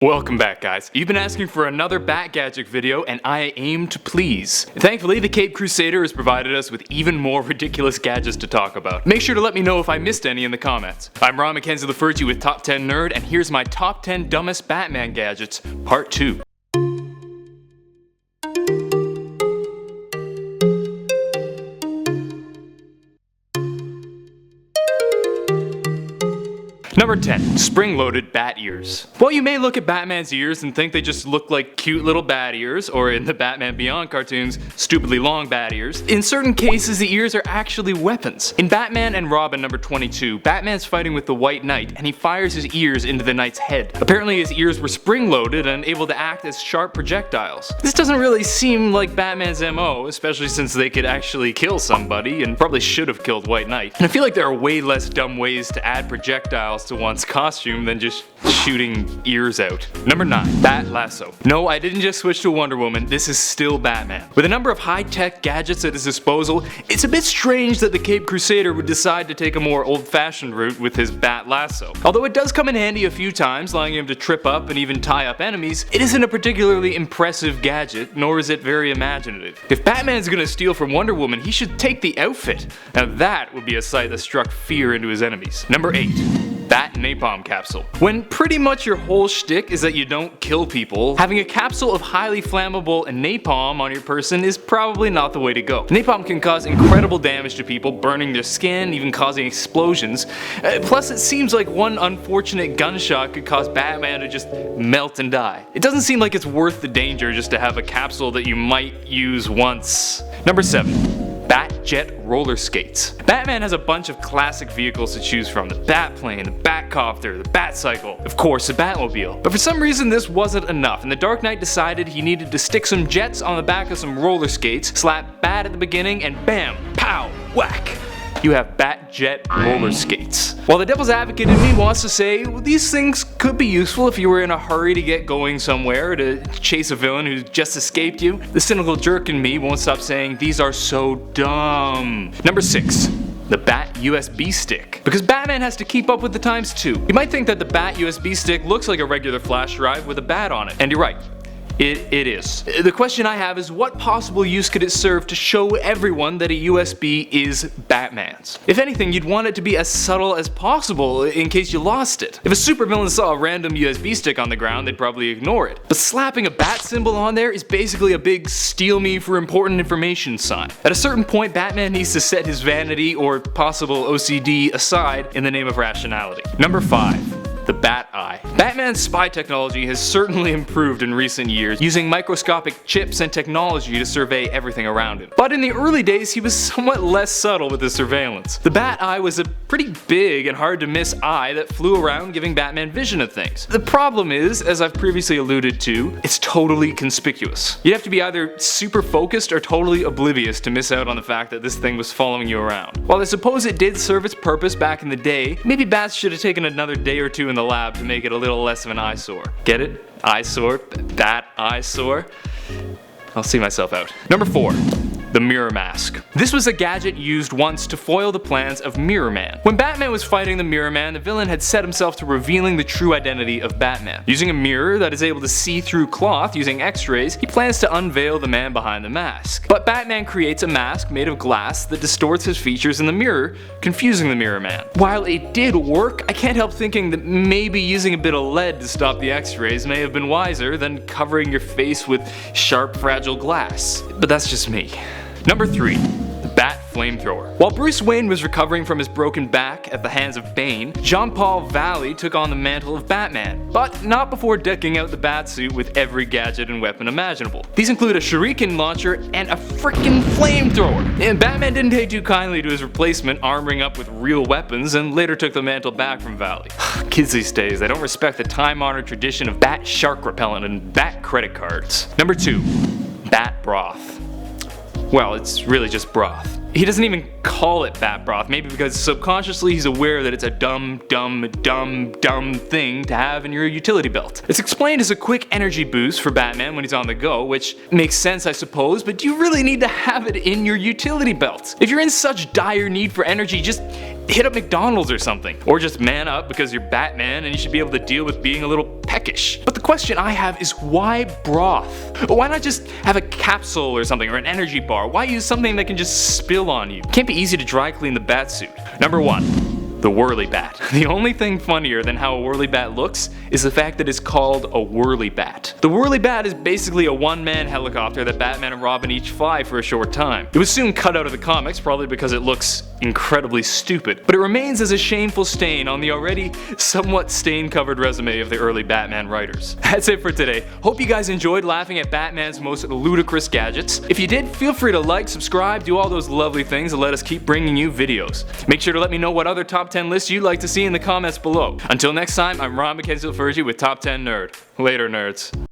Welcome back, guys. You've been asking for another Bat Gadget video, and I aim to please. Thankfully, the Cape Crusader has provided us with even more ridiculous gadgets to talk about. Make sure to let me know if I missed any in the comments. I'm Ron McKenzie LaFergie with Top 10 Nerd, and here's my Top 10 Dumbest Batman Gadgets, Part 2. Number 10. Springloaded Bat Ears. While you may look at Batman's ears and think they just look like cute little bat ears, or in the Batman Beyond cartoons, stupidly long bat ears, in certain cases the ears are actually weapons. In Batman and Robin number 22, Batman's fighting with the White Knight and he fires his ears into the Knight's head. Apparently his ears were spring-loaded and able to act as sharp projectiles. This doesn't really seem like Batman's MO, especially since they could actually kill somebody and probably should have killed White Knight. And I feel like there are way less dumb ways to add projectiles to one's costume than just shooting ears out. Number 9. Bat Lasso. No, I didn't just switch to Wonder Woman, this is still Batman. With a number of high-tech gadgets at his disposal, it's a bit strange that the Cape Crusader would decide to take a more old-fashioned route with his Bat Lasso. Although it does come in handy a few times, allowing him to trip up and even tie up enemies, it isn't a particularly impressive gadget, nor is it very imaginative. If Batman's gonna steal from Wonder Woman, he should take the outfit. Now that would be a sight that struck fear into his enemies. Number 8. Bat May Palm Capsule. When pretty much your whole shtick is that you don't kill people, having a capsule of highly flammable napalm on your person is probably not the way to go. Napalm can cause incredible damage to people, burning their skin, even causing explosions. Plus it seems like one unfortunate gunshot could cause Batman to just melt and die. It doesn't seem like it's worth the danger just to have a capsule that you might use once. Number 7. Batjet Rollerskates. Batman has a bunch of classic vehicles to choose from: the Batplane, the Batcopter, the Batcycle, of course the Batmobile. But for some reason this wasn't enough, and the Dark Knight decided he needed to stick some jets on the back of some roller skates, slap Bat at the beginning, and bam, pow, whack! You have Batjet Rollerskates. While the devil's advocate in me wants to say, well, these things could be useful if you were in a hurry to get going somewhere, to chase a villain who just escaped you, the cynical jerk in me won't stop saying these are so dumb. Number 6. The Bat USB Stick. Because Batman has to keep up with the times too. You might think that the Bat USB Stick looks like a regular flash drive with a bat on it, and you're right. It is. The question I have is, what possible use could it serve to show everyone that a USB is Batman's? If anything, you'd want it to be as subtle as possible in case you lost it. If a supervillain saw a random USB stick on the ground, they'd probably ignore it. But slapping a bat symbol on there is basically a big steal me for important information sign. At a certain point, Batman needs to set his vanity or possible OCD aside in the name of rationality. Number 5. The Bat Eye. Batman's spy technology has certainly improved in recent years, using microscopic chips and technology to survey everything around him. But in the early days, he was somewhat less subtle with his surveillance. The Bat Eye was a pretty big and hard to miss eye that flew around giving Batman vision of things. The problem is, as I've previously alluded to, it's totally conspicuous. You'd have to be either super focused or totally oblivious to miss out on the fact that this thing was following you around. While I suppose it did serve its purpose back in the day, maybe bats should have taken another day or two in the lab to make it a little less of an eyesore. Get it? Eyesore? Bat eyesore? I'll see myself out. Number 4. The Mirror Mask. This was a gadget used once to foil the plans of Mirror Man. When Batman was fighting the Mirror Man, the villain had set himself to revealing the true identity of Batman. Using a mirror that is able to see through cloth using X-rays, he plans to unveil the man behind the mask. But Batman creates a mask made of glass that distorts his features in the mirror, confusing the Mirror Man. While it did work, I can't help thinking that maybe using a bit of lead to stop the X-rays may have been wiser than covering your face with sharp, fragile glass. But that's just me. Number 3. The Bat Flamethrower. While Bruce Wayne was recovering from his broken back at the hands of Bane, Jean-Paul Valley took on the mantle of Batman, but not before decking out the Batsuit with every gadget and weapon imaginable. These include a shuriken launcher and a frickin' flamethrower. And Batman didn't take too kindly to his replacement armoring up with real weapons and later took the mantle back from Valley. Kids these days, they don't respect the time-honored tradition of bat shark repellent and bat credit cards. Number 2. Bat Broth. Well, it's really just broth. He doesn't even call it bat broth, maybe because subconsciously he's aware that it's a dumb thing to have in your utility belt. It's explained as a quick energy boost for Batman when he's on the go, which makes sense I suppose, but do you really need to have it in your utility belt? If you're in such dire need for energy, just hit up McDonald's or something. Or just man up because you're Batman and you should be able to deal with being a little peckish. But the question I have is why broth? Why not just have a capsule or something, or an energy bar? Why use something that can just spill on you? It can't be easy to dry clean the bat suit. Number 1. The Whirly Bat. The only thing funnier than how a whirly bat looks is the fact that it's called a whirly bat. The Whirly Bat is basically a one-man helicopter that Batman and Robin each fly for a short time. It was soon cut out of the comics, probably because it looks incredibly stupid, but it remains as a shameful stain on the already somewhat stain-covered resume of the early Batman writers. That's it for today. Hope you guys enjoyed laughing at Batman's most ludicrous gadgets. If you did, feel free to like, subscribe, do all those lovely things and let us keep bringing you videos. Make sure to let me know what other top 10 lists you'd like to see in the comments below. Until next time, I'm Ron McKenzie with Top 10 Nerd. Later, nerds.